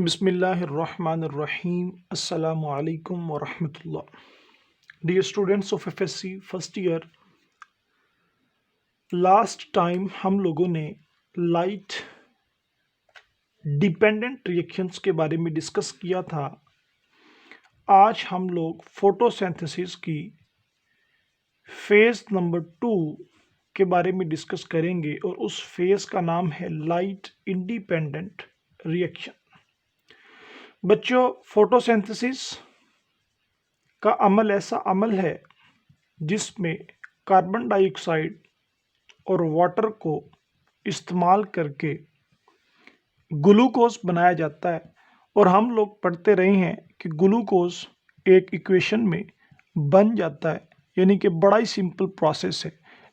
बिस्मिल्लाहिर्रहमानिर्रहीम अस्सलामु अलैकुम वरहमतुल्लाह। Dear students of FSc first year, last time हम लोगों ने लाइट डिपेंडेंट रिएक्शंस के बारे में डिस्कस किया था। आज हम लोग फोटोसिंथेसिस की फेज नंबर 2 के बारे में डिस्कस करेंगे और उस फेज का नाम है लाइट इंडिपेंडेंट रिएक्शन। बच्चों, फोटोसिंथेसिस का अमल ऐसा अमल है जिसमें कार्बन डाइऑक्साइड और वाटर को इस्तेमाल करके ग्लूकोज बनाया जाता है। और हम लोग पढ़ते रहे हैं कि ग्लूकोज एक इक्वेशन में बन जाता है, यानी कि बड़ा ही सिंपल प्रोसेस है।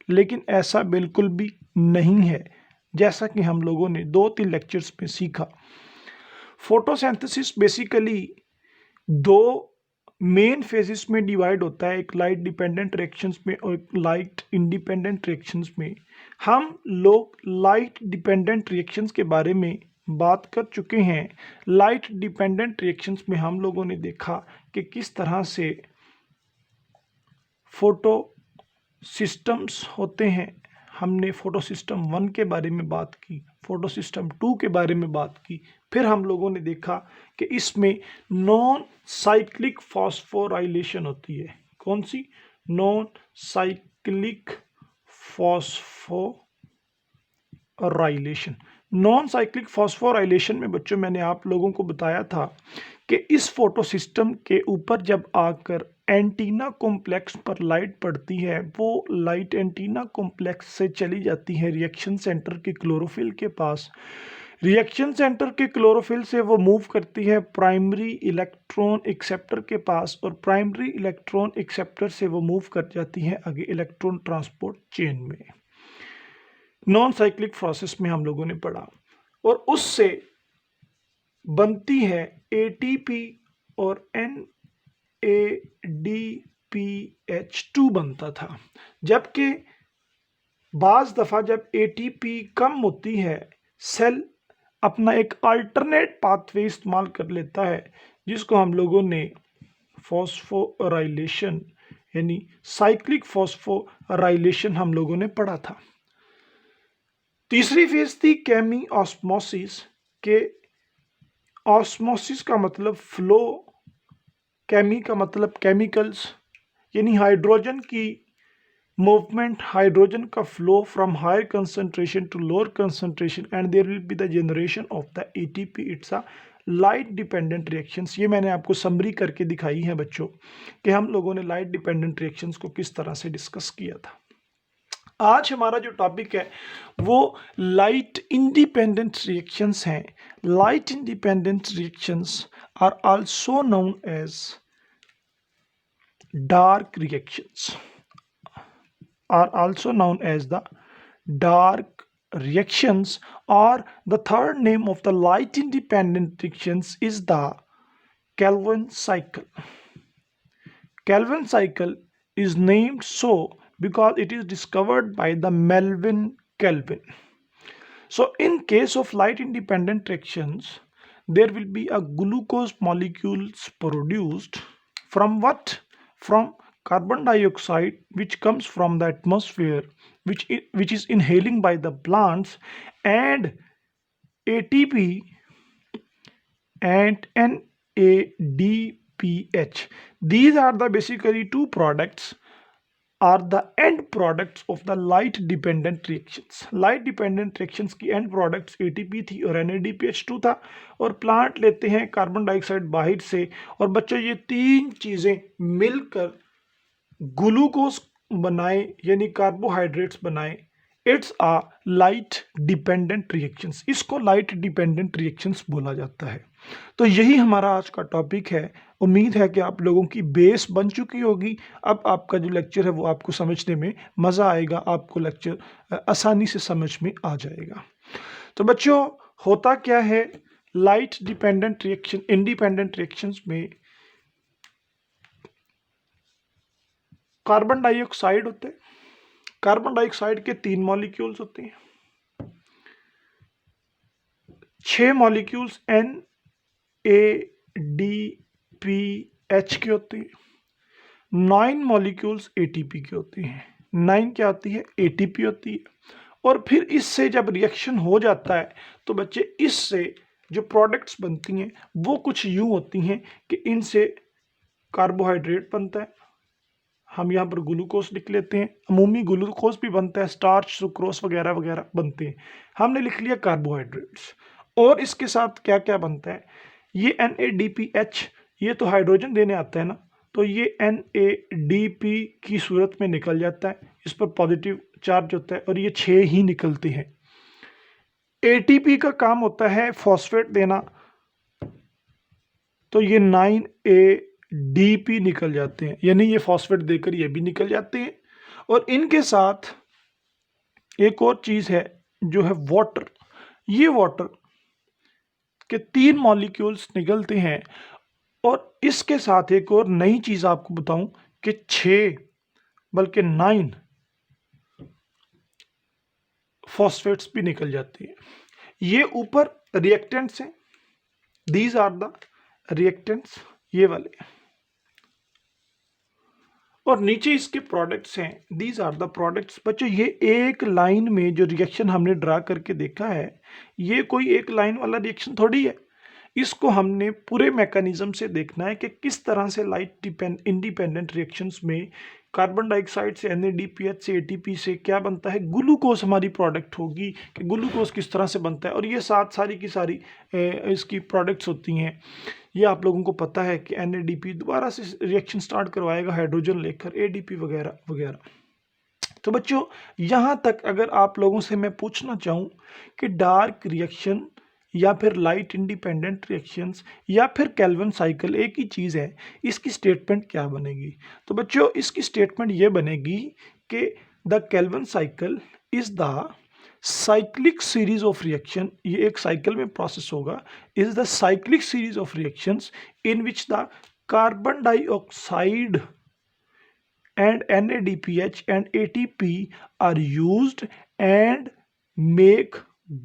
लेकिन ऐसा बिल्कुल भी नहीं है, जैसा कि हम लोगों ने 2-3 लेक्चर्स में सीखा। फोटोसिंथेसिस बेसिकली दो मेन फेजेस में डिवाइड होता है, एक लाइट डिपेंडेंट रिएक्शंस में और एक लाइट इंडिपेंडेंट रिएक्शंस में। हम लोग लाइट डिपेंडेंट रिएक्शंस के बारे में बात कर चुके हैं। लाइट डिपेंडेंट रिएक्शंस में हम लोगों ने देखा कि किस तरह से फोटो सिस्टम्स होते हैं। हमने फोटो सिस्टम 1 के बारे में बात की, फोटो सिस्टम 2 के बारे में बात की। फिर हम लोगों ने देखा कि इसमें नॉन साइक्लिक फॉस्फोराइलेशन होती है। कौन सी? Non cyclic phosphorylation. Non cyclic phosphorylation में बच्चों मैंने आप लोगों को बताया था कि इस फोटो सिस्टम के ऊपर जब आकर एंटीना कॉम्प्लेक्स पर लाइट पड़ती है, वो लाइट एंटीना कॉम्प्लेक्स से चली जाती है रिएक्शन सेंटर के क्लोरोफिल के पास। रिएक्शन सेंटर के क्लोरोफिल से वो मूव करती है प्राइमरी इलेक्ट्रॉन एक्सेप्टर के पास, और प्राइमरी इलेक्ट्रॉन एक्सेप्टर से वो मूव कर जाती है आगे इलेक्ट्रॉन ट्रांसपोर्ट चेन में। नॉन साइक्लिक प्रोसेस में हम लोगों ने पढ़ा, और उससे बनती है एटीपी और NADPH2 बनता था। जबकि बाज दफ़ा जब एटीपी कम होती है, सेल अपना एक अल्टरनेट पाथवे इस्तेमाल कर लेता है, जिसको हम लोगों ने फॉस्फोराइलेशन यानी साइक्लिक फॉस्फोराइलेशन हम लोगों ने पढ़ा था। तीसरी फेज थी केमी ऑस्मोसिस। के ऑस्मोसिस का मतलब फ्लो, केमी का मतलब केमिकल्स, यानी हाइड्रोजन की मूवमेंट, हाइड्रोजन का flow from higher concentration to lower concentration, and there will be the generation of the ATP. It's a light dependent reactions. ये मैंने आपको समरी करके दिखाई है बच्चों कि हम लोगों ने लाइट डिपेंडेंट रिएक्शंस को किस तरह से डिस्कस किया था। आज हमारा जो टॉपिक है वो लाइट इंडिपेंडेंट रिएक्शंस हैं। Light independent reactions are also known as dark reactions, are also known as the dark reactions, or the third name of the light independent reactions is the Calvin cycle. Calvin cycle is named so because it is discovered by the Melvin Calvin. So in case of light independent reactions, there will be a glucose molecules produced from what? From carbon dioxide, which comes from the atmosphere, which is inhaling by the plants, and ATP and NADPH. These are the basically two products are the end products of the light dependent reactions. Light dependent reactions की end products ATP थी और NADPH2 था, और plant लेते हैं carbon dioxide बाहर से, और बच्चों ये तीन चीजें मिलकर ग्लूकोज बनाए यानी कार्बोहाइड्रेट्स बनाए। It's a light dependent reactions. इसको लाइट डिपेंडेंट रिएक्शंस बोला जाता है। तो यही हमारा आज का टॉपिक है। उम्मीद है कि आप लोगों की बेस बन चुकी होगी। अब आपका जो लेक्चर है वो आपको समझने में मज़ा आएगा, आपको लेक्चर आसानी से समझ में आ जाएगा। तो बच्चों, होता क्या है light dependent reaction independent reactions में? कार्बन डाइऑक्साइड होते हैं। कार्बन डाइऑक्साइड के 3 मॉलिक्यूल्स होते हैं, 6 मॉलिक्यूल्स ADPH के होते हैं, 9 मॉलिक्यूल्स ATP के होते हैं, 9 क्या होती है, ATP होती है। और फिर इससे जब रिएक्शन हो जाता है तो बच्चे इससे जो प्रोडक्ट्स बनती हैं वो कुछ यूं होती हैं कि इनसे कार्बोहाइड्रेट बनता है, हम यहाँ पर ग्लूकोज लिख लेते हैं, अमूमी ग्लूकोज भी बनता है, स्टार्च, सुक्रोज वगैरह वगैरह बनते हैं, हमने लिख लिया कार्बोहाइड्रेट्स। और इसके साथ क्या क्या बनता है, ये NADPH, ये तो हाइड्रोजन देने आता है ना, तो ये NADP की सूरत में निकल जाता है, इस पर पॉजिटिव चार्ज होता है और ये 6 ही निकलते हैं। ATP का काम होता है फॉस्फेट देना, तो ये 9ADP निकल जाते हैं, यानी ये फॉस्फेट देकर ये भी निकल जाते हैं। और इनके साथ एक और चीज है जो है वाटर, ये वाटर के 3 मॉलिक्यूल्स निकलते हैं। और इसके साथ एक और नई चीज आपको बताऊं कि 6 बल्कि 9 फॉस्फेट्स भी निकल जाते हैं। ये ऊपर रिएक्टेंट्स हैं, दीज आर द रिएक्टेंट्स, ये वाले, और नीचे इसके प्रोडक्ट्स हैं, दीज आर द प्रोडक्ट्स। बच्चों ये एक लाइन में जो रिएक्शन हमने ड्रा करके देखा है, ये कोई एक लाइन वाला रिएक्शन थोड़ी है, इसको हमने पूरे मैकेनिज्म से देखना है कि किस तरह से लाइट इंडिपेंडेंट रिएक्शंस में कार्बन डाइऑक्साइड से NADPH से ATP से क्या बनता है, ग्लूकोज हमारी प्रोडक्ट होगी, कि ग्लूकोज किस तरह से बनता है। और ये सारी की सारी इसकी प्रोडक्ट्स होती हैं। ये आप लोगों को पता है कि NADP दोबारा से रिएक्शन स्टार्ट करवाएगा हाइड्रोजन लेकर, ADP वगैरह वगैरह। तो बच्चों यहाँ तक अगर आप लोगों से मैं पूछना चाहूँ कि डार्क रिएक्शन या फिर लाइट इंडिपेंडेंट रिएक्शंस या फिर केल्विन साइकिल एक ही चीज़ है, इसकी स्टेटमेंट क्या बनेगी? तो बच्चों इसकी स्टेटमेंट ये बनेगी कि the Calvin cycle is the cyclic series of reaction, ये एक साइकिल में प्रोसेस होगा, is the cyclic series of reactions in which the carbon dioxide and NADPH and ATP are used and make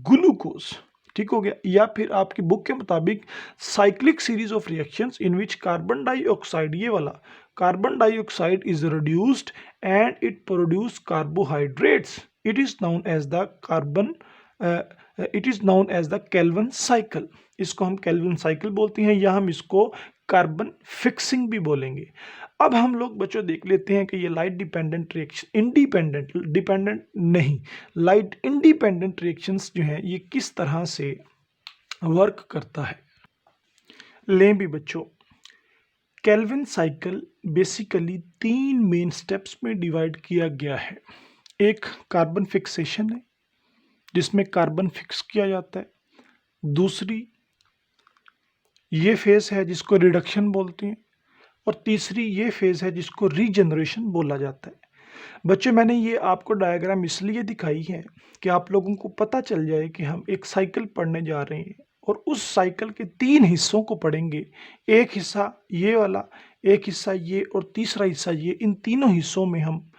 glucose। ठीक हो गया। या फिर आपकी बुक के मुताबिक cyclic series of reactions in which carbon dioxide, ये वाला carbon dioxide is reduced and it produce carbohydrates, it is known as the carbon it is known as the Calvin cycle. इसको हम केल्विन साइकिल बोलते हैं, या हम इसको carbon fixing भी बोलेंगे। अब हम लोग बच्चों देख लेते हैं कि ये light dependent reaction, independent, dependent नहीं, लाइट इंडिपेंडेंट रिएक्शंस जो हैं ये किस तरह से वर्क करता है। लें भी बच्चों, Calvin cycle basically 3 main steps में डिवाइड किया गया है। एक कार्बन फिक्सेशन है जिसमें कार्बन फिक्स किया जाता है, दूसरी ये फेज है जिसको रिडक्शन बोलते हैं, और तीसरी ये फेज है जिसको रीजनरेशन बोला जाता है। बच्चों मैंने ये आपको डायग्राम इसलिए दिखाई है कि आप लोगों को पता चल जाए कि हम एक साइकिल पढ़ने जा रहे हैं और उस साइकिल के 3 हिस्सों को पढ़ेंगे। एक हिस्सा ये वाला, एक हिस्सा ये और तीसरा हिस्सा ये। इन तीनों हिस्सों में हम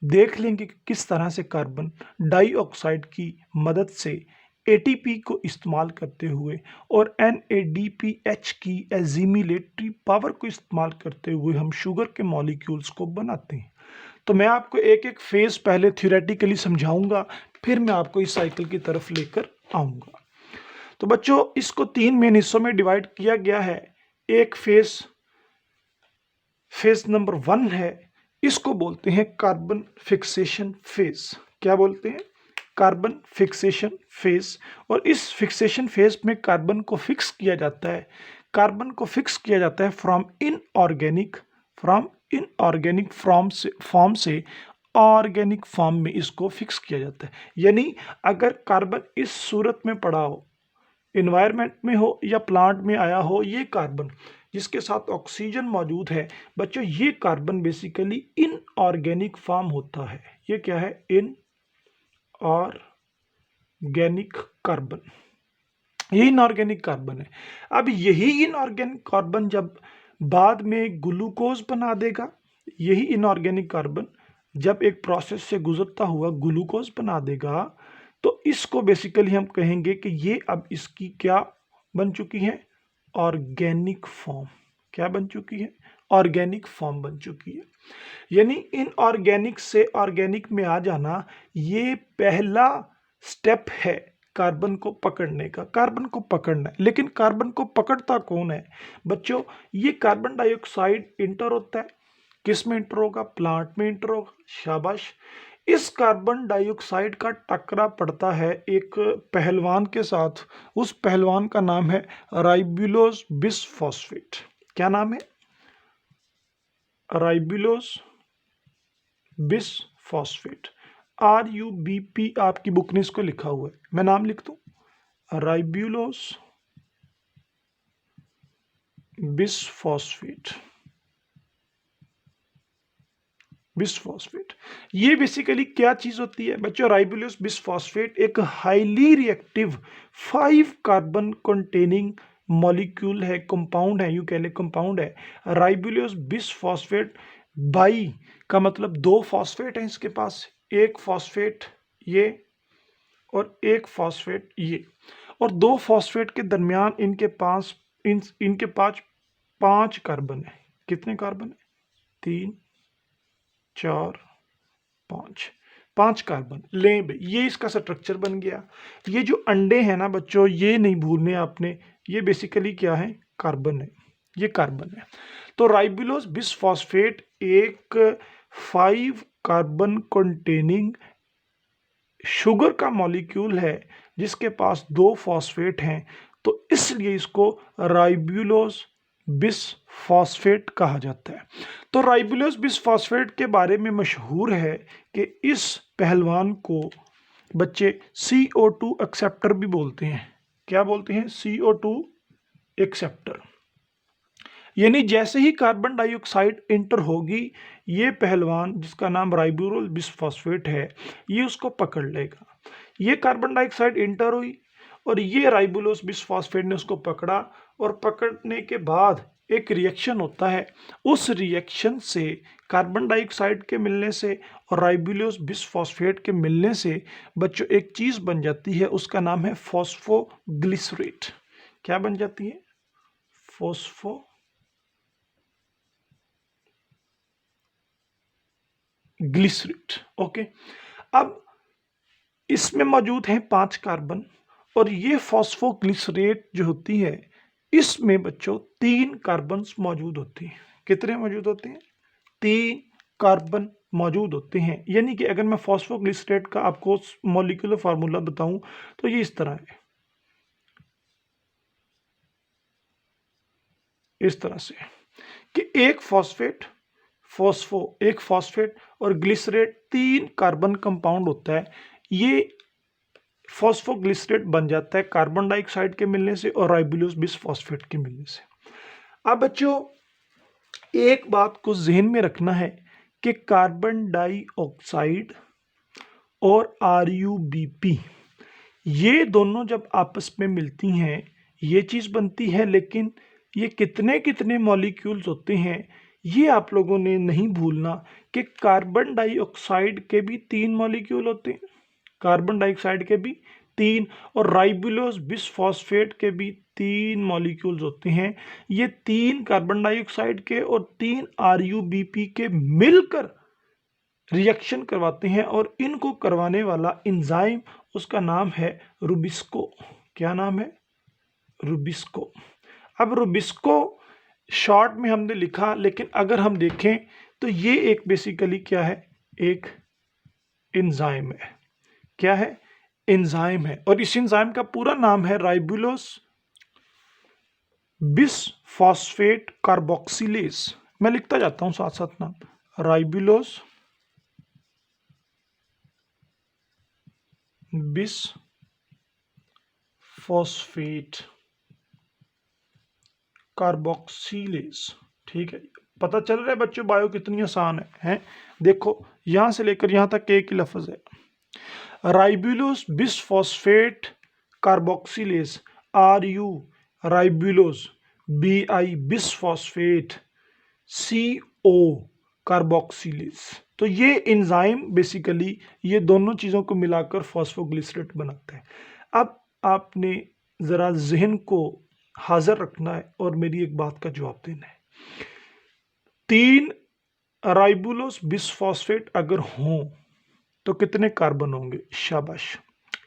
देख लेंगे कि किस तरह से कार्बन डाइऑक्साइड की मदद से ATP को इस्तेमाल करते हुए और NADPH की एजिमिलेटरी पावर को इस्तेमाल करते हुए हम शुगर के मॉलिक्यूल्स को बनाते हैं। तो मैं आपको एक एक फेज पहले थ्योरेटिकली समझाऊंगा, फिर मैं आपको इस साइकिल की तरफ लेकर आऊंगा। तो बच्चों इसको 3 मेन हिस्सों में डिवाइड किया गया है। एक फेज नंबर 1 है, इसको बोलते हैं कार्बन फिक्सेशन फेज। क्या बोलते हैं? Carbon fixation phase. और इस फिक्सेशन फेज में कार्बन को फिक्स किया जाता है, कार्बन को फिक्स किया जाता है फ्रॉम इनऑर्गेनिक फॉर्म से ऑर्गेनिक फॉर्म में इसको फिक्स किया जाता है। यानी अगर कार्बन इस सूरत में पड़ा हो, इन्वायरमेंट में हो या प्लांट में आया हो, ये कार्बन जिसके साथ ऑक्सीजन मौजूद है बच्चों, ये कार्बन बेसिकली इनऑर्गेनिक फॉर्म होता है। ये क्या है? इनऑर्गेनिक कार्बन, ये इनऑर्गेनिक कार्बन है। अब यही इनऑर्गेनिक कार्बन जब बाद में ग्लूकोज बना देगा, यही इनऑर्गेनिक कार्बन जब एक प्रोसेस से गुजरता हुआ ग्लूकोज बना देगा, तो इसको बेसिकली हम कहेंगे कि ये अब इसकी क्या बन चुकी है? Organic form. क्या बन चुकी है? ऑर्गेनिक फॉर्म बन चुकी है। यानी इनऑर्गेनिक से ऑर्गेनिक में आ जाना, ये पहला स्टेप है कार्बन को पकड़ने का। कार्बन को पकड़ना है, लेकिन कार्बन को पकड़ता कौन है बच्चों? ये कार्बन डाइऑक्साइड इंटर होता है। किस में इंटर होगा? प्लांट में इंटर होगा। शाबाश। इस कार्बन डाइऑक्साइड का टकरा पड़ता है एक पहलवान के साथ। उस पहलवान का नाम है राइबुलोस बिसफॉस्फेट। क्या नाम है? Ribulose bisphosphate. RUBP आपकी बुक ने इसको लिखा हुआ है, मैं नाम लिख दूं, राइबुलोस बिसफॉस्फेट। बिसफॉस्फेट ये बेसिकली क्या चीज होती है बच्चों? राइबुलोस बिसफॉस्फेट एक highly reactive 5 carbon containing molecule है, कंपाउंड है, यू कह ले कंपाउंड है। राइबुलोस बिसफॉस्फेट, बाई का मतलब 2 फॉस्फेट है इसके पास, एक फॉस्फेट ये और एक फॉस्फेट ये, और 2 फॉस्फेट के दरमियान इनके पास इनके पास 5 कार्बन है। कितने कार्बन है? 3 4 5, 5 कार्बन। ले भाई, ये इसका स्ट्रक्चर बन गया। ये जो अंडे हैं ना बच्चों, ये नहीं भूलने आपने, ये बेसिकली क्या है? कार्बन है, ये कार्बन है। तो राइबुलोस बिसफॉस्फेट एक 5 कार्बन कंटेनिंग शुगर का मॉलिक्यूल है जिसके पास 2 फॉस्फेट हैं, तो इसलिए इसको राइबुलोस बिसफॉस्फेट कहा जाता है। तो राइबुलोस बिसफॉस्फेट के बारे में मशहूर है कि इस पहलवान को बच्चे CO2 एक्सेप्टर भी बोलते हैं। क्या बोलते हैं? CO2 acceptor. यानी जैसे ही कार्बन डाइऑक्साइड इंटर होगी, ये पहलवान जिसका नाम राइबुलोस बिसफॉस्फेट है, ये उसको पकड़ लेगा। ये कार्बन डाइऑक्साइड इंटर हुई और ये राइबुलोस बिसफॉस्फेट ने उसको पकड़ा, और पकड़ने के बाद एक रिएक्शन होता है। उस रिएक्शन से कार्बन डाइऑक्साइड के मिलने से और राइबुलोस बिसफॉस्फेट के मिलने से बच्चों एक चीज बन जाती है, उसका नाम है फॉस्फोग्लिसरेट। क्या बन जाती है? ग्लिसरेट। ओके। अब इसमें मौजूद है 5 कार्बन, और ये फॉस्फोग्लिसरेट जो होती है, इसमें बच्चों 3 कार्बन मौजूद होते हैं। कितने मौजूद होते हैं? 3 कार्बन मौजूद होते हैं। यानी कि अगर मैं फॉस्फोग्लिसरेट का आपको मॉलिक्यूलर फार्मूला बताऊं तो ये इस तरह है, इस तरह से कि एक फॉस्फेट, एक फॉस्फेट और ग्लिसरेट 3 कार्बन कंपाउंड होता है। ये फॉस्फोग्लिसरेट बन जाता है कार्बन डाइऑक्साइड के मिलने से और राइबुलोस बिसफॉस्फेट के मिलने से। अब बच्चों एक बात को जहन में रखना है कि कार्बन डाइऑक्साइड और RUBP ये दोनों जब आपस में मिलती हैं, ये चीज बनती है, लेकिन ये कितने कितने मॉलिक्यूल्स होते हैं ये आप लोगों ने नहीं भूलना कि कार्बन डाइऑक्साइड के भी 3 मॉलिक्यूल होते हैं, कार्बन डाइऑक्साइड के भी 3, और राइबुलोस बिसफॉस्फेट के भी 3 मॉलिक्यूल्स होते हैं। ये 3 कार्बन डाइऑक्साइड के और 3 RUBP के मिलकर रिएक्शन करवाते हैं, और इनको करवाने वाला एंजाइम, उसका नाम है रुबिस्को। क्या नाम है? रुबिस्को। अब रुबिस्को शॉर्ट में हमने लिखा, लेकिन अगर हम देखें तो ये एक बेसिकली क्या है? एक एंजाइम है। क्या है? एंजाइम है। और इस एंजाइम का पूरा नाम है राइबुलोस बिसफॉस्फेट कार्बोक्सिलेज। मैं लिखता जाता हूं साथ साथ नाम, राइबुलोस बिसफॉस्फेट कार्बोक्सिलेज। ठीक है, पता चल रहा है बच्चों बायो कितनी आसान है? देखो यहां से लेकर यहां तक एक ही लफ्ज है, ribulose bisphosphate carboxylase, RU ribulose, BI bisphosphate, CO carboxylase. तो ये एंजाइम बेसिकली ये दोनों चीजों को मिलाकर फॉस्फोग्लिसरेट बनाता है। अब आपने जरा जहन को हाजिर रखना है और मेरी एक बात का जवाब देना है। 3 राइबुलोस बिसफॉस्फेट अगर हों तो कितने कार्बन होंगे? शाबाश।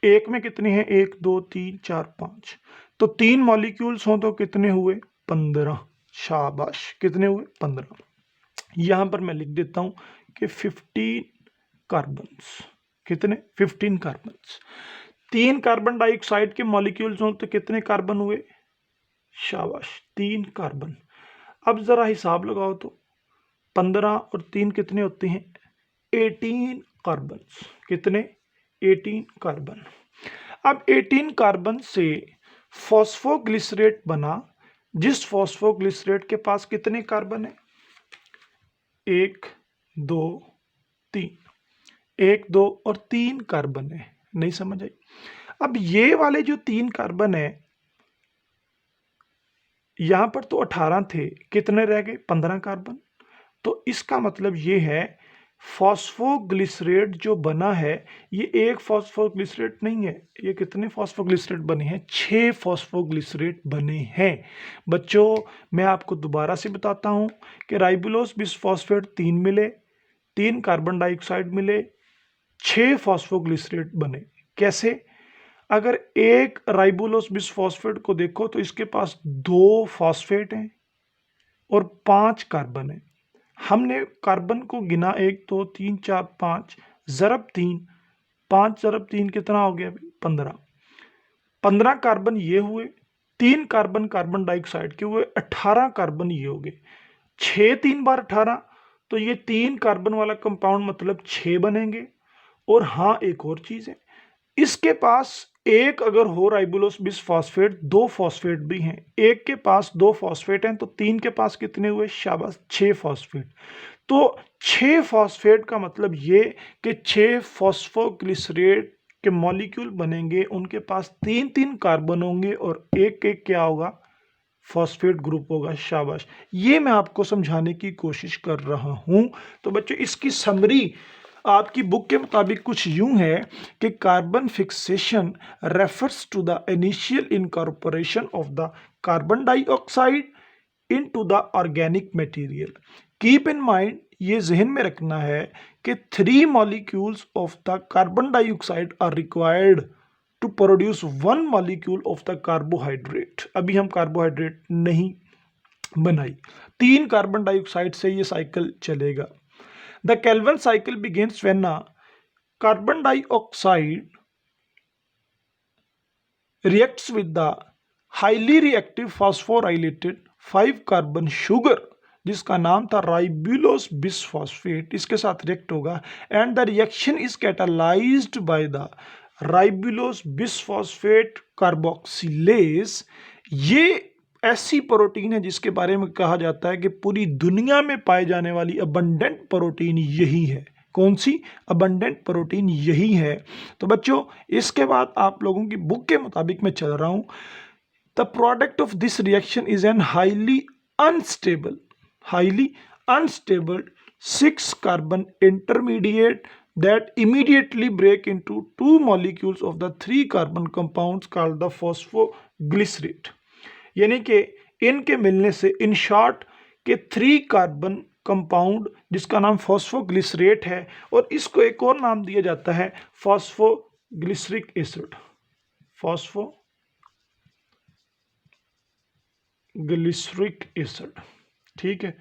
एक में कितने हैं? 1 2 3 4 5। तो 3 मॉलिक्यूल्स हों तो कितने हुए? 15। शाबाश, कितने हुए? 15। यहां पर मैं लिख देता हूं कि 15 कार्बन्स। कितने? 15 कार्बन्स। 3 कार्बन डाइऑक्साइड के मॉलिक्यूल्स हों तो कितने कार्बन हुए? शाबाश, 3 कार्बन। अब जरा हिसाब लगाओ तो 15 और 3 कितने होते हैं? 18 कार्बन। कितने? 18 कार्बन। अब 18 कार्बन से फॉस्फोग्लिसरेट बना, जिस फॉस्फोग्लिसरेट के पास कितने कार्बन है? 1 2 3। 1 2 और 3 कार्बन है। नहीं समझ आई? अब ये वाले जो 3 कार्बन है, यहां पर तो 18 थे, कितने रह गए? 15 कार्बन। तो इसका मतलब ये है फॉस्फोग्लिसरेट जो बना है, ये एक फॉस्फोग्लिसरेट नहीं है। ये कितने फॉस्फोग्लिसरेट बने हैं? 6 फॉस्फोग्लिसरेट बने हैं। बच्चों, मैं आपको दोबारा से बताता हूं कि राइबुलोस बिसफॉस्फेट 3 मिले, 3 कार्बन डाइऑक्साइड मिले, 6 फॉस्फोग्लिसरेट बने। कैसे? अगर एक राइबुलोस बिसफॉस्फेट को देखो तो इसके पास 2 फॉस्फेट हैं और 5 कार्बन है। हमने कार्बन को गिना, 1 2 3 4 5, ज़रब 3, 5 ज़रब 3 कितना हो गया? 15। 15 कार्बन ये हुए, 3 कार्बन कार्बन डाइऑक्साइड के हुए, 18 कार्बन ये हो गए। 6 3 बार 18, तो ये 3 कार्बन वाला कंपाउंड मतलब 6 बनेंगे। और हाँ, एक और चीज है, इसके पास एक अगर हो राइबुलोस बिसफॉस्फेट, 2 फॉस्फेट भी हैं। एक के पास 2 फॉस्फेट हैं तो 3 के पास कितने हुए? शाबाश, 6 फॉस्फेट। तो 6 फॉस्फेट का मतलब ये कि 6 फॉस्फोग्लिसरेट के मॉलिक्यूल बनेंगे, उनके पास 3 3 कार्बन होंगे और एक एक क्या होगा? फॉस्फेट ग्रुप होगा। शाबाश, ये मैं आपको समझाने की कोशिश कर रहा हूं। तो बच्चों, इसकी समरी आपकी बुक के मुताबिक कुछ यूं है कि carbon fixation refers to the initial incorporation of the carbon dioxide into the organic material. Keep in mind, ये जहन में रखना है कि 3 molecules of the carbon dioxide are required to produce 1 molecule of the carbohydrate. अभी हम carbohydrate नहीं बनाई, 3 कार्बन डाइऑक्साइड से ये साइकिल चलेगा। The Calvin cycle begins when a carbon dioxide reacts with the highly reactive phosphorylated 5 carbon sugar, जिसका नाम था राइबुलोस बिसफॉस्फेट, इसके साथ रिएक्ट होगा। And the reaction is catalysed by the ribulose bisphosphate carboxylase. ये ऐसी प्रोटीन है जिसके बारे में कहा जाता है कि पूरी दुनिया में पाए जाने वाली अबंडेंट प्रोटीन यही है। कौन सी? अबंडेंट प्रोटीन यही है। तो बच्चों, इसके बाद आप लोगों की बुक के मुताबिक मैं चल रहा हूं। The product of this reaction is an highly unstable 6 carbon intermediate that immediately break into 2 molecules of the 3 carbon compounds called the phosphoglycerate। यानी कि इनके मिलने से, इन शॉर्ट, के 3 कार्बन कंपाउंड जिसका नाम फॉस्फोग्लिसरेट है, और इसको एक और नाम दिया जाता है फॉस्फोग्लिसरिक एसिड। फॉस्फोग्लिसरिक एसिड, ठीक है,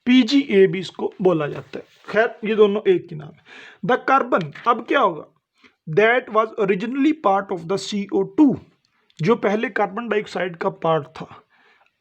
पीजीए भी इसको बोला जाता है। खैर, ये दोनों एक ही नाम है। द कार्बन, अब क्या होगा? That was originally part of the CO2, जो पहले कार्बन डाइऑक्साइड का पार्ट था,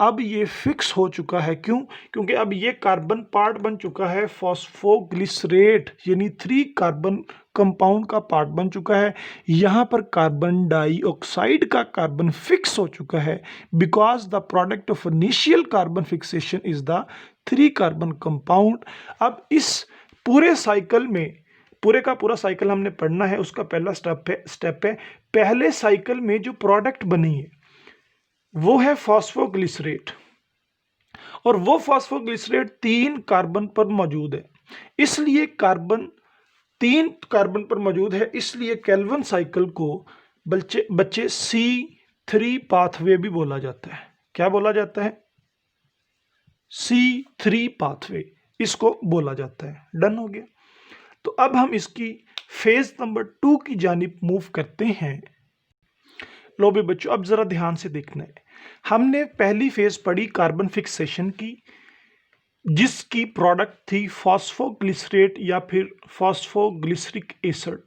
अब ये फिक्स हो चुका है। क्यों? क्योंकि अब ये कार्बन पार्ट बन चुका है फॉस्फोग्लिसरेट, यानी 3 कार्बन कंपाउंड का पार्ट बन चुका है। यहां पर कार्बन डाइऑक्साइड का कार्बन फिक्स हो चुका है, because the product of initial carbon fixation is the 3 carbon compound. अब इस पूरे साइकिल में, पूरे का पूरा साइकिल हमने पढ़ना है। उसका पहला स्टेप है पहले साइकिल में जो प्रोडक्ट बनी है वो है फॉस्फोग्लिसरेट, और वो फॉस्फोग्लिसरेट 3 कार्बन पर मौजूद है। इसलिए कार्बन 3 कार्बन पर मौजूद है, इसलिए केल्विन साइकिल को बच्चे C C3 पाथवे भी बोला जाता है। क्या बोला जाता है? C3 पाथवे, इसको बोला जाता है। डन हो गया। तो अब हम इसकी फेज नंबर 2 की जानिब मूव करते हैं। लो भी बच्चों, अब जरा ध्यान से देखना है। हमने पहली फेज पढ़ी कार्बन फिक्सेशन की, जिसकी प्रोडक्ट थी फॉस्फोग्लिसरेट या फिर फॉस्फोग्लिसरिक एसिड,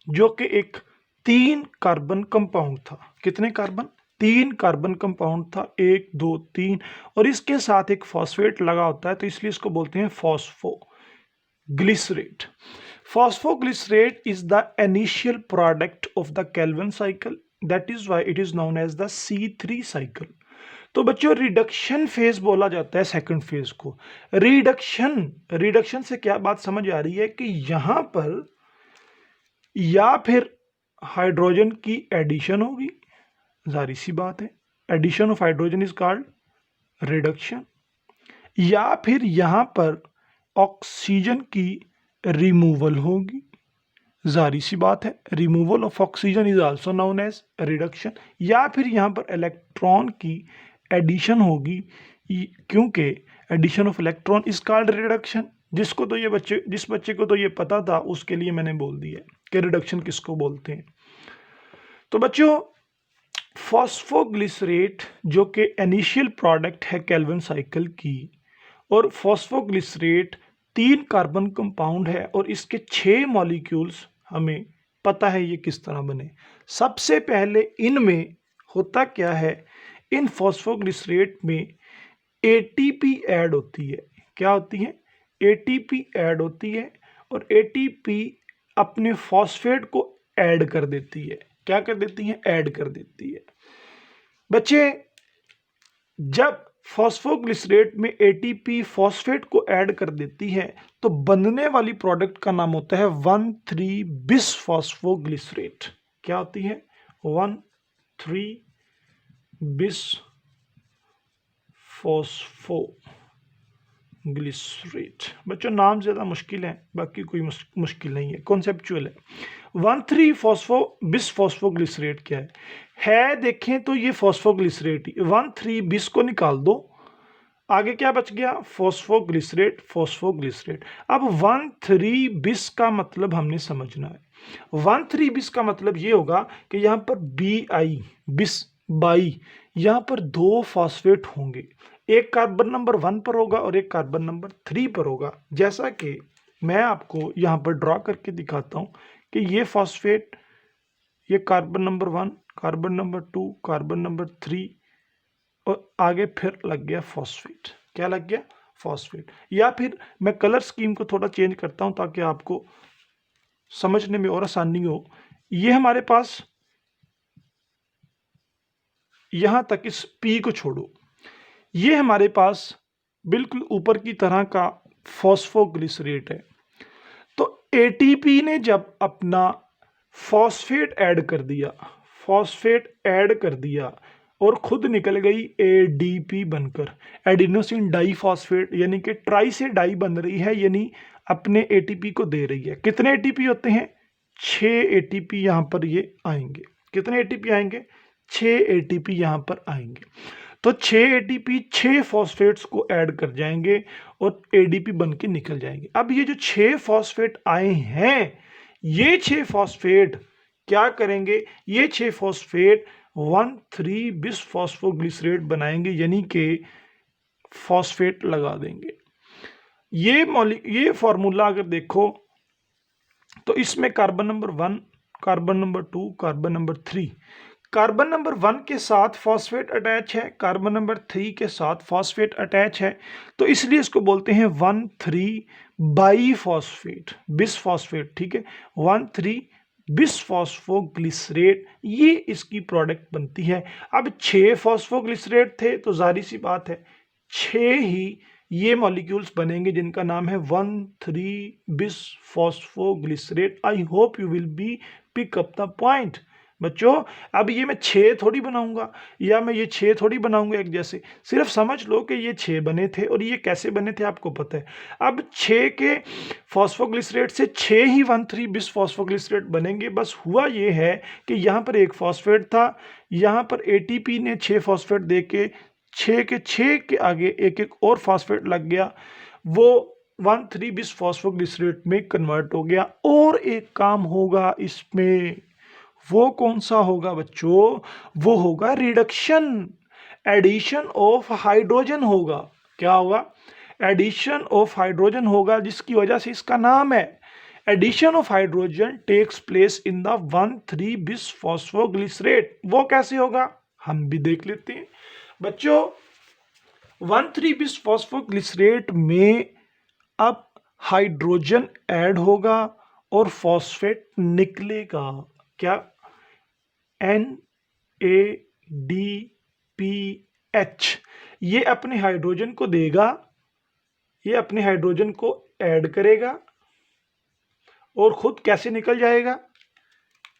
जो कि एक 3 कार्बन कंपाउंड था। कितने कार्बन? 3 कार्बन कंपाउंड था, 1 2 3, और इसके साथ एक फॉस्फेट लगा होता है, तो इसलिए इसको बोलते हैं phosphoglycerate. Phosphoglycerate is the initial product of the Calvin cycle. That is why it is known as the C3 cycle. तो बच्चों रिडक्शन फेज बोला जाता है सेकंड फेज को। रिडक्शन से क्या बात समझ आ रही है कि यहां पर या फिर हाइड्रोजन की एडिशन होगी, जारी सी बात है, addition of hydrogen is called reduction, या फिर यहां पर ऑक्सीजन की रिमूवल होगी, जारी सी बात है, removal of oxygen is also known as reduction, या फिर यहां पर इलेक्ट्रॉन की एडिशन होगी, क्योंकि addition of electron is called reduction. जिस बच्चे को तो ये पता था, उसके लिए मैंने बोल दिया कि रिडक्शन किसको बोलते हैं। तो बच्चों फॉस्फोग्लिसरेट जो कि इनिशियल प्रोडक्ट है केल्विन साइकिल की, और फॉस्फोग्लिसरेट 3 कार्बन कंपाउंड है और इसके 6 मॉलिक्यूल्स हमें पता है ये किस तरह बने। सबसे पहले इनमें होता क्या है, इन फॉस्फोग्लिसरेट में एटीपी ऐड होती है। क्या होती है? एटीपी ऐड होती है, और एटीपी अपने फॉस्फेट को ऐड कर देती है। क्या कर देती है? ऐड कर देती है। बच्चे जब फॉस्फोग्लिसरेट में एटीपी फॉस्फेट को ऐड कर देती है, तो बनने वाली प्रोडक्ट का नाम होता है 1,3 बिस फॉस्फोग्लिसरेट। क्या होती है? 1,3 बिस फॉस्फोग्लिसरेट। बच्चों नाम ज्यादा मुश्किल है, बाकी कोई मुश्किल नहीं है, कॉन्सेप्चुअल है। 1,3 बिस फॉस्फोग्लिसरेट क्या है? देखें तो ये फॉस्फोग्लिसरेट ही, 1,3 बिस को निकाल दो, आगे क्या बच गया? Phosphoglycerate, phosphoglycerate. अब 1,3 बिस का मतलब हमने समझना है। 1,3 बिस का मतलब ये होगा कि यहां पर BI बिस बाई, यहां पर 2 फॉस्फेट होंगे, एक कार्बन नंबर 1 पर होगा और एक कार्बन नंबर 3 पर होगा। जैसा कि मैं आपको यहां पर ड्रॉ करके दिखाता हूं कि ये फॉस्फेट, ये carbon number 1, carbon number 2, carbon number 3, और आगे फिर लग गया फॉस्फेट। क्या लग गया? फॉस्फेट। या फिर मैं कलर स्कीम को थोड़ा चेंज करता हूं ताकि आपको समझने में और आसानी हो। ये हमारे पास, यहां तक इस P को छोड़ो, ये हमारे पास बिल्कुल ऊपर की तरह का फॉस्फोग्लिसरेट है। तो एटीपी ने जब अपना फॉस्फेट ऐड कर दिया और खुद निकल गई एडीपी बनकर, एडिनोसिन डाइफॉस्फेट, यानी कि ट्राई से डाई बन रही है, यानी अपने एटीपी को दे रही है। कितने एटीपी होते हैं? 6 एटीपी यहां पर ये आएंगे। कितने एटीपी आएंगे? 6 एटीपी यहां पर आएंगे। तो 6 एटीपी 6 फॉस्फेट्स को ऐड कर जाएंगे और एडीपी बन के निकल जाएंगे। अब ये जो 6 फॉस्फेट आए हैं, ये 6 फॉस्फेट क्या करेंगे? ये 6 फॉस्फेट 1,3 बिस फॉस्फोग्लिसरेट बनाएंगे, यानी कि फॉस्फेट लगा देंगे। ये फॉर्मूला अगर देखो तो इसमें carbon number 1, carbon number 2, carbon number 3, carbon number 1 के साथ फॉस्फेट अटैच है, कार्बन नंबर 3 के साथ फॉस्फेट अटैच है, तो इसलिए इसको बोलते हैं 1,3 बाई फॉस्फेट, बिस फॉस्फेट। ठीक है, 1,3 बिस फॉस्फोग्लिसरेट, ये इसकी प्रोडक्ट बनती है। अब 6 फॉस्फोग्लिसरेट थे, तो जाहिर सी बात है 6 ही ये मॉलिक्यूल्स बनेंगे जिनका नाम है 1,3 bis phosphoglycerate. I hope you will be pick up the point. बच्चों अब ये मैं 6 थोड़ी बनाऊंगा या मैं ये 6 थोड़ी बनाऊंगा एक जैसे, सिर्फ समझ लो कि ये 6 बने थे और ये कैसे बने थे आपको पता है। अब 6 के फॉस्फोग्लिसरेट से 6 ही 1,3 बिस फॉस्फोग्लिसरेट बनेंगे। बस हुआ ये है कि यहाँ पर एक फॉस्फेट था, यहाँ पर एटीपी ने 6 फॉस्फेट दे के 6 के आगे एक एक और फॉस्फेट लग गया, वो 1,3 बिस फॉस्फोग्लिसरेट में कन्वर्ट हो गया। और एक काम होगा इसमें, वो कौन सा होगा बच्चों? वो होगा रिडक्शन, एडिशन ऑफ हाइड्रोजन होगा। क्या होगा? एडिशन ऑफ हाइड्रोजन होगा, जिसकी वजह से इसका नाम है addition of hydrogen takes place in the 1,3 bis phosphoglycerate. वो कैसे होगा हम भी देख लेते हैं बच्चों। 1,3 बिस फॉस्फोग्लिसरेट में अब हाइड्रोजन ऐड होगा और फॉस्फेट निकलेगा। क्या? NADPH। ये अपने हाइड्रोजन को देगा, ये अपने हाइड्रोजन को ऐड करेगा और खुद कैसे निकल जाएगा?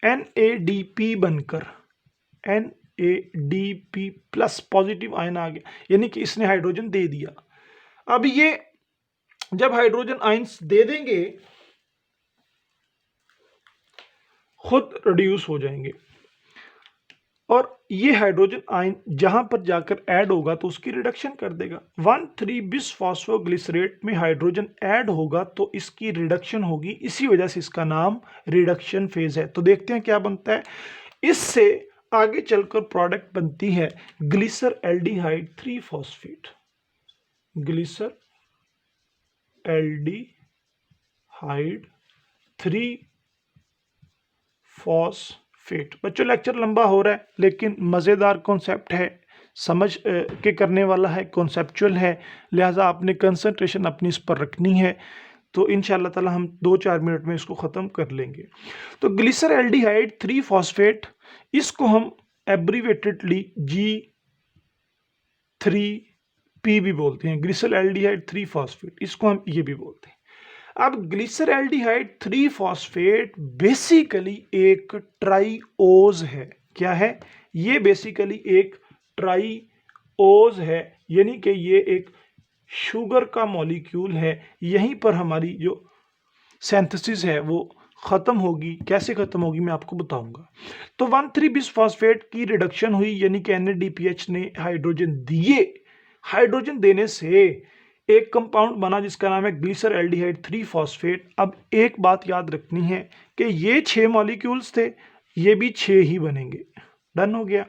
NADP बनकर, NADP प्लस पॉजिटिव आयन आ गया, यानी कि इसने हाइड्रोजन दे दिया। अब ये जब हाइड्रोजन आयंस दे देंगे खुद रिड्यूस हो जाएंगे और ये हाइड्रोजन आयन जहां पर जाकर ऐड होगा तो उसकी रिडक्शन कर देगा। 1,3 बिस फॉस्फोग्लिसरेट में हाइड्रोजन ऐड होगा तो इसकी रिडक्शन होगी, इसी वजह से इसका नाम रिडक्शन फेज है। तो देखते हैं क्या बनता है। इससे आगे चलकर प्रोडक्ट बनती है ग्लिसर एल्डिहाइड 3 फॉस्फेट, ग्लिसर एल्डिहाइड 3 फॉस्फेट। बच्चों लेक्चर लंबा हो रहा है लेकिन मज़ेदार कॉन्सेप्ट है, समझ के करने वाला है, कॉन्सेप्चुअल है, लिहाजा आपने कंसंट्रेशन अपनी इस पर रखनी है। तो इंशाल्लाह ताला हम 2-4 मिनट में इसको ख़त्म कर लेंगे। तो ग्लिसर एल्डिहाइड 3 फॉस्फेट, इसको हम एब्रीवेटेडली G3P भी बोलते हैं। ग्लिसर एल्डिहाइड 3 फॉस्फेट, इसको हम ये भी बोलते हैं। अब ग्लिसर एल्डिहाइड 3 फॉस्फेट बेसिकली एक ट्राईओज है। क्या है? ये बेसिकली एक ट्राईओज है, यानी कि ये एक शुगर का मॉलिक्यूल है। यहीं पर हमारी जो सिंथेसिस है वो खत्म होगी। कैसे खत्म होगी मैं आपको बताऊंगा। तो 1,3 बिस फॉस्फेट की रिडक्शन हुई, यानी कि NADPH ने हाइड्रोजन दिए। हाइड्रोजन देने से एक कंपाउंड बना जिसका नाम है ग्लिसर एल्डिहाइड 3 फॉस्फेट। अब एक बात याद रखनी है कि ये 6 मॉलिक्यूल्स थे, ये भी 6 ही बनेंगे। डन हो गया।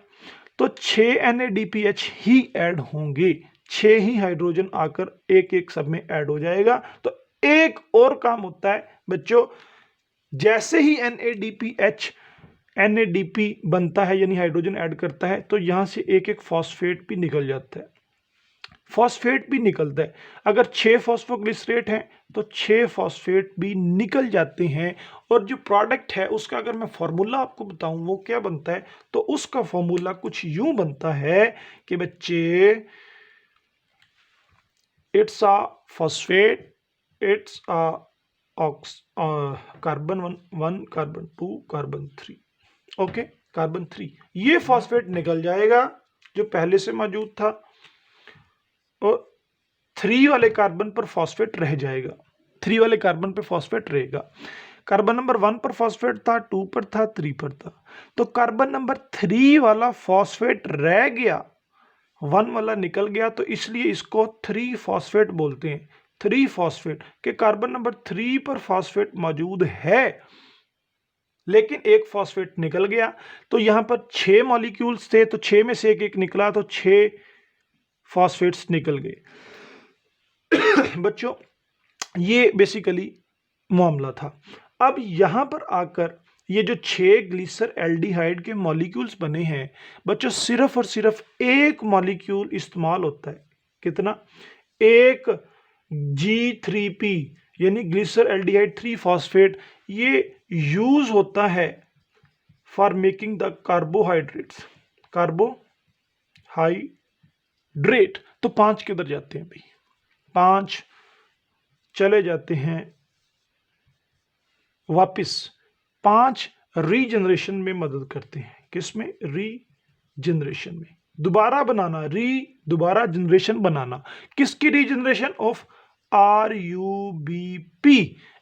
तो 6 NADPH ही ऐड होंगे, 6 ही हाइड्रोजन आकर एक एक सब में ऐड हो जाएगा। तो एक और काम होता है बच्चों, जैसे ही NADP बनता है यानी हाइड्रोजन ऐड करता है तो यहां से एक एक फॉस्फेट भी निकल जाता है, फॉस्फेट भी निकलता है। अगर 6 फॉस्फोग्लिसरेट हैं तो 6 फॉस्फेट भी निकल जाते हैं। और जो प्रोडक्ट है उसका अगर मैं फॉर्मूला आपको बताऊं वो क्या बनता है, तो उसका फॉर्मूला कुछ यूं बनता है कि बच्चे, it's a phosphate, it's a carbon 1 carbon 2 carbon 3, okay carbon 3, ये फॉस्फेट निकल जाएगा जो पहले से मौजूद था और 3 वाले कार्बन पर फॉस्फेट रह जाएगा, 3 वाले कार्बन पर फॉस्फेट रहेगा। कार्बन नंबर 1 पर फॉस्फेट था, 2 पर था, 3 पर था, तो कार्बन नंबर 3 वाला फॉस्फेट रह गया, 1 वाला निकल गया, तो इसलिए इसको 3 फॉस्फेट बोलते हैं। 3 फॉस्फेट के कार्बन नंबर 3 पर फॉस्फेट मौजूद है लेकिन एक फॉस्फेट निकल गया। तो यहां पर 6 मॉलिक्यूल्स थे तो 6 में से एक एक निकला, तो 6 फॉस्फेट्स निकल गए। बच्चों ये बेसिकली मामला था। अब यहां पर आकर ये जो 6 ग्लिसर एल्डिहाइड के मॉलिक्यूल्स बने हैं बच्चों, सिर्फ और सिर्फ एक मॉलिक्यूल इस्तेमाल होता है। कितना? एक G3P यानी ग्लिसर एल्डिहाइड 3 फॉस्फेट, ये यूज होता है for making the carbohydrates, carbohydrate. तो 5 किधर जाते हैं भाई? 5 चले जाते हैं वापिस, 5 रीजनरेशन में मदद करते हैं। किसमें? रीजनरेशन में। दोबारा बनाना, दोबारा जनरेशन बनाना। किसकी रीजनरेशन? Of RUBP।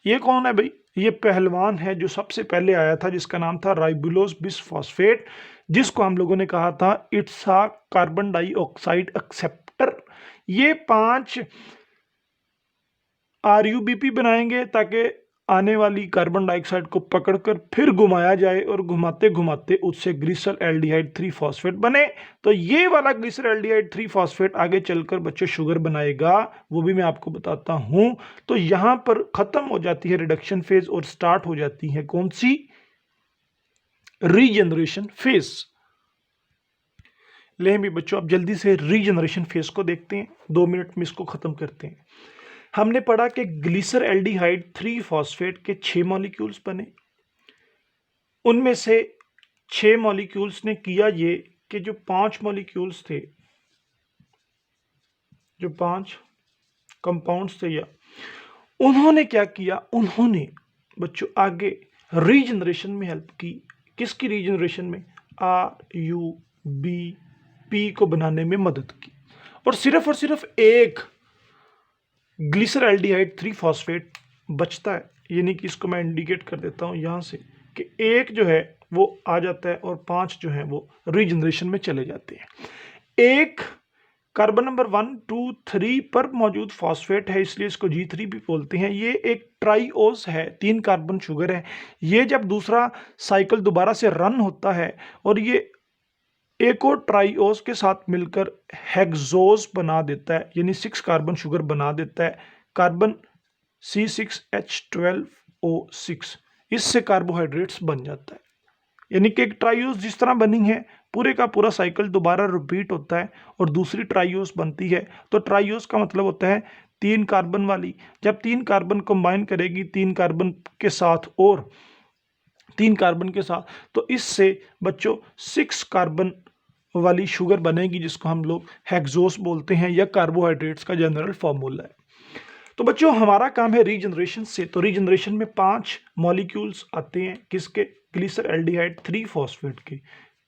ये कौन है भाई? ये पहलवान है जो सबसे पहले आया था, जिसका नाम था राइबुलोस बिसफॉस्फेट, जिसको हम लोगों ने कहा था it's a carbon dioxide acceptor. ये 5 RUBP बनाएंगे ताकि आने वाली कार्बन डाइऑक्साइड को पकड़कर फिर घुमाया जाए और घुमाते घुमाते उससे ग्लिसरल एल्डिहाइड 3 फॉस्फेट बने। तो ये वाला ग्लिसरल एल्डिहाइड 3 फॉस्फेट आगे चलकर बच्चों शुगर बनाएगा, वो भी मैं आपको बताता हूं। तो यहां पर खत्म हो जाती है रिडक्शन फेज और स्टार्ट हो जाती है कौन सी? Regeneration phase. ले भी बच्चों अब जल्दी से रीजनरेशन फेज को देखते हैं, 2 मिनट में इसको खत्म करते हैं। हमने पढ़ा कि ग्लिसर एल्डिहाइड 3 फॉस्फेट के 6 मॉलिक्यूल्स बने। उनमें से 6 मॉलिक्यूल्स ने किया ये कि जो 5 मॉलिक्यूल्स थे, जो 5 कंपाउंड्स थे, या उन्होंने क्या किया? उन्होंने बच्चों आगे रीजनरेशन में हेल्प की। किसकी रीजनरेशन में? RUBP को बनाने में मदद की। और सिर्फ एक ग्लिसर एल्डिहाइड 3 फॉस्फेट बचता है, यानी कि इसको मैं इंडिकेट कर देता हूं यहां से कि एक जो है वो आ जाता है और 5 जो है वो रीजनरेशन में चले जाते हैं। एक कार्बन नंबर 1, 2, 3 पर मौजूद फॉस्फेट है, इसलिए इसको G3 भी बोलते हैं। ये एक ट्राइओस है, 3 कार्बन शुगर है। ये जब दूसरा साइकिल दोबारा से रन होता है और ये एक और ट्राइओस के साथ मिलकर हेक्सोस बना देता है, यानी 6 कार्बन शुगर बना देता है, कार्बन C6H12O6। इससे कार्बोहाइड्रेट्स बन जाता है। यानी कि एक ट्राइओस जिस तरह बनी है, पूरे का पूरा साइकिल दोबारा रिपीट होता है और दूसरी ट्राइओस बनती है। तो ट्राइओस का मतलब होता है 3 कार्बन वाली। जब 3 कार्बन कंबाइन करेगी 3 कार्बन के साथ और 3 कार्बन के साथ, तो इससे बच्चों 6 कार्बन वाली शुगर बनेगी, जिसको हम लोग हेक्सोस बोलते हैं, या कार्बोहाइड्रेट्स का जनरल फॉर्मूला है। तो बच्चों हमारा काम है रीजनरेशन से। तो रीजनरेशन में 5 मॉलिक्यूल्स आते हैं, किसके? ग्लिसर एल्डिहाइड 3 फॉस्फेट के।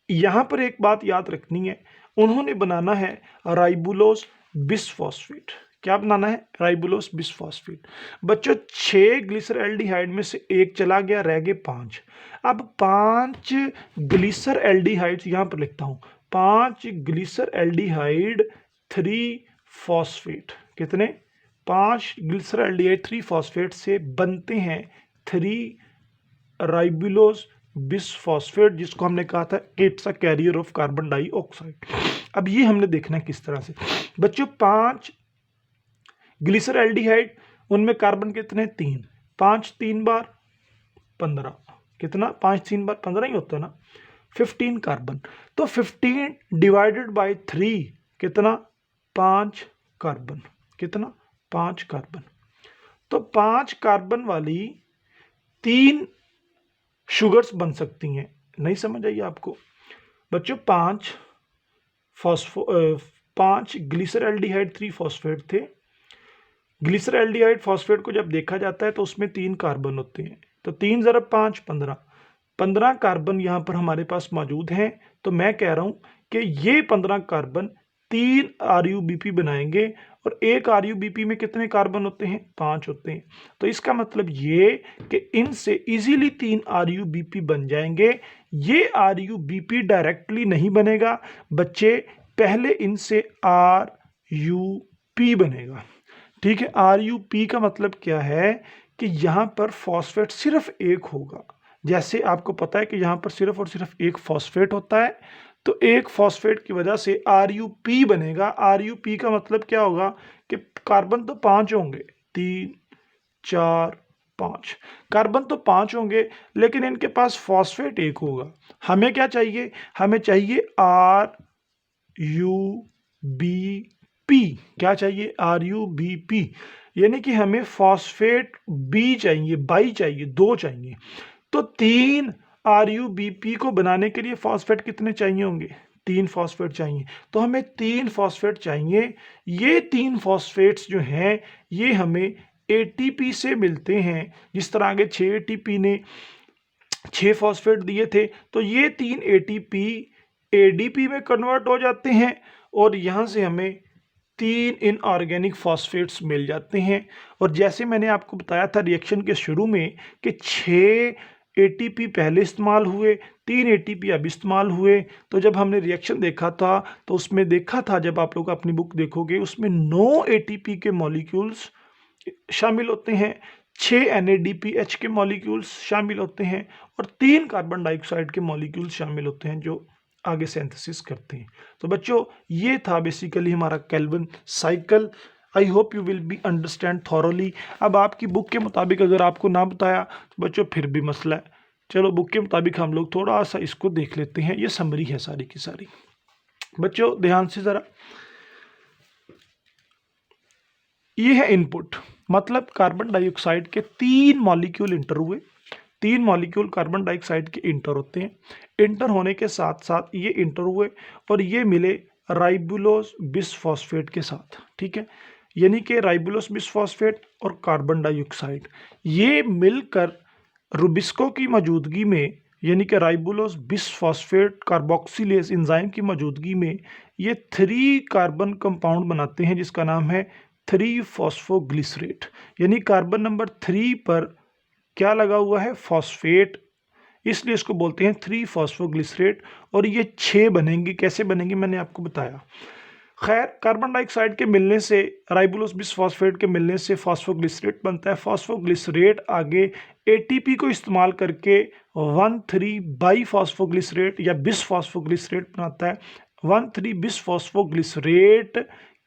यहां पर एक बात याद रखनी है, उन्होंने बनाना है राइबुलोस बिसफॉस्फेट। क्या बनाना है? Ribulose bisphosphate. बच्चों 6 ग्लिसर एल्डिहाइड में से एक चला गया, रह गए 5। अब 5 ग्लिसर एल्डिहाइड्स यहां पर लिखता हूं, 5 ग्लिसर एल्डिहाइड 3 फॉस्फेट। कितने? 5 ग्लिसर एल्डिहाइड 3 फॉस्फेट से बनते हैं 3 राइबुलोस बिसफॉस्फेट, जिसको हमने कहा था it's a carrier of carbon dioxide. अब ये हमने देखना है किस तरह से। बच्चों 5 ग्लिसर एल्डिहाइड, उनमें कार्बन कितने? 3। 5 3 बार 15। कितना? 5 3 बार 15 ही होता है ना, 15 कार्बन। तो 15 डिवाइडेड बाय 3 कितना? 5 कार्बन। कितना? 5 कार्बन। तो 5 कार्बन वाली 3 शुगर्स बन सकती हैं। नहीं समझ आई आपको? बच्चों 5 ग्लिसर एल्डिहाइड 3 फॉस्फेट थे। ग्लिसर एल्डिहाइड फॉस्फेट को जब देखा जाता है तो उसमें 3 कार्बन होते हैं। तो 3 × 5 15। 15 कार्बन यहां पर हमारे पास मौजूद हैं। तो मैं कह रहा हूं कि ये 15 कार्बन 3 RUBP बनाएंगे, और एक RUBP में कितने कार्बन होते हैं? 5 होते हैं। तो इसका मतलब ये कि इनसे इजीली 3 RUBP बन जाएंगे। ये RUBP डायरेक्टली नहीं बनेगा बच्चे, पहले इनसे RUP बनेगा। ठीक है, RUP का मतलब क्या है कि यहां पर फॉस्फेट सिर्फ एक होगा। जैसे आपको पता है कि यहां पर सिर्फ और सिर्फ एक फॉस्फेट होता है, तो एक फॉस्फेट की वजह से RUP बनेगा। RUP का मतलब क्या होगा कि कार्बन तो 5 होंगे, 3 4 5 कार्बन तो 5 होंगे, लेकिन इनके पास फॉस्फेट एक होगा। हमें क्या चाहिए? हमें चाहिए RUBP। क्या चाहिए? RUBP, यानी कि हमें फॉस्फेट बी चाहिए, बाई चाहिए, 2 चाहिए। तो 3 RUBP को बनाने के लिए फॉस्फेट कितने चाहिए होंगे? 3 फॉस्फेट चाहिए। तो हमें 3 फॉस्फेट चाहिए। ये 3 फॉस्फेट्स जो हैं ये हमें ATP से मिलते हैं। जिस तरह आगे 6 ATP ने 6 फॉस्फेट दिए थे, तो ये 3 एटीपी एडीपी में कन्वर्ट हो जाते हैं और यहाँ से हमें 3 इनऑर्गेनिक फॉस्फेट्स मिल जाते हैं। और जैसे मैंने आपको बताया था रिएक्शन के शुरू में कि 6 एटीपी पहले इस्तेमाल हुए, 3 एटीपी अब इस्तेमाल हुए, तो जब हमने रिएक्शन देखा था तो उसमें देखा था, जब आप लोग अपनी बुक देखोगे उसमें 9 एटीपी के मॉलिक्यूल्स शामिल होते हैं, 6 NADPH के मॉलिक्यूल्स शामिल होते हैं और 3 कार्बन डाइऑक्साइड के मॉलिक्यूल्स शामिल होते हैं जो आगे सिंथेसिस करते हैं। तो बच्चों ये था बेसिकली हमारा Calvin cycle. I hope you will be understand thoroughly. अब आपकी बुक के मुताबिक अगर आपको ना बताया तो बच्चों फिर भी मसला है। चलो बुक के मुताबिक हम लोग थोड़ा सा इसको देख लेते हैं। ये समरी है सारी की सारी। बच्चों ध्यान से ज़रा, ये है इनपुट, मतलब कार्बन डाइऑक्साइड के 3 मॉलिक्यूल इंटर हुए। 3 मॉलिक्यूल कार्बन डाइऑक्साइड के इंटर होते हैं। इंटर होने के साथ साथ ये इंटर हुए और ये मिले राइबुलोस बिसफॉस्फेट के साथ, ठीक है। यानी कि राइबुलोस बिसफॉस्फेट और कार्बन डाइऑक्साइड ये मिलकर रुबिस्को की मौजूदगी में, यानी कि राइबुलोस बिसफॉस्फेट कार्बोक्सिलेज एंजाइम की मौजूदगी में ये 3 कार्बन कंपाउंड बनाते हैं जिसका नाम है 3 फॉस्फोग्लिसरेट। यानी कार्बन नंबर 3 पर क्या लगा हुआ है? फॉस्फेट, इसलिए इसको बोलते हैं 3 फॉस्फोग्लिसरेट। और ये 6 बनेंगे। कैसे बनेंगे मैंने आपको बताया। खैर, कार्बन डाइऑक्साइड के मिलने से, राइबुलोस बिसफॉस्फेट के मिलने से फॉस्फोग्लिसरेट बनता है। फॉस्फोग्लिसरेट आगे एटीपी को इस्तेमाल करके 1,3 बाई फॉस्फोग्लिसरेट या बिसफॉस्फोग्लिसरेट बनाता है। 1,3 बिसफॉस्फोग्लिसरेट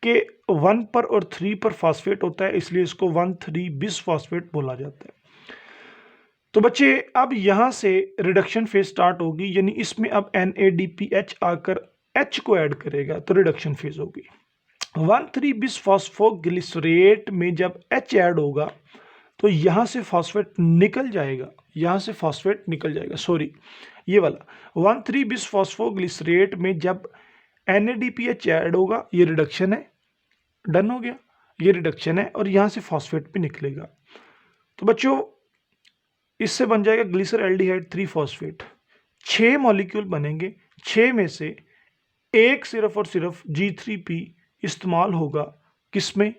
के 1 पर और 3 पर फॉस्फेट होता है, इसलिए इसको 1,3 बिसफॉस्फेट बोला जाता है। तो बच्चे अब यहां से रिडक्शन फेज स्टार्ट होगी, यानी इसमें अब NADPH आकर H को ऐड करेगा तो रिडक्शन फेज होगी। 1,3 बिसफॉस्फोग्लिसरेट में जब H ऐड होगा तो यहां से फॉस्फेट निकल जाएगा, यहां से फॉस्फेट निकल जाएगा, सॉरी ये वाला 1,3 बिसफॉस्फोग्लिसरेट में जब NADPH ऐड होगा, ये रिडक्शन है, डन हो गया, ये रिडक्शन है और यहां से फॉस्फेट भी निकलेगा। तो बच्चों इससे बन जाएगा ग्लिसर एल्डिहाइड 3 फॉस्फेट। 6 मॉलिक्यूल बनेंगे, 6 में से एक सिर्फ और सिर्फ G3P इस्तेमाल होगा किसमें?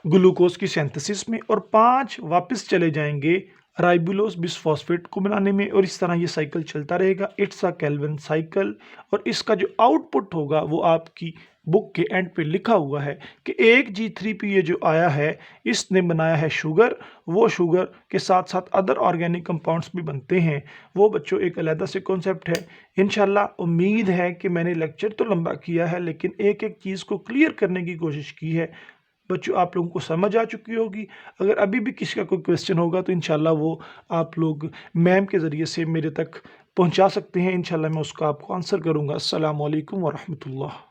ग्लूकोज की सिंथेसिस में, और 5 वापस चले जाएंगे राइबुलोस बिसफॉस्फेट को बनाने में। और इस तरह ये साइकिल चलता रहेगा। It's a Calvin cycle. और इसका जो आउटपुट होगा वो आपकी बुक के एंड पे लिखा हुआ है कि एक G3P ये जो आया है इसने बनाया है शुगर, वो शुगर के साथ साथ अदर ऑर्गेनिक कंपाउंड्स भी बनते हैं। वो बच्चों एक अलग से कॉन्सेप्ट है। इंशाल्लाह उम्मीद है कि मैंने लेक्चर तो लंबा किया है लेकिन एक एक चीज़ को क्लियर करने की कोशिश की है। बच्चों आप लोगों को समझ आ चुकी होगी। अगर अभी भी किसी का कोई क्वेश्चन होगा तो इंशाल्लाह वो आप लोग मैम के ज़रिए से मेरे तक पहुंचा सकते हैं। इंशाल्लाह मैं उसका आपको आंसर करूंगा। अस्सलाम वालेकुम व रहमतुल्लाह।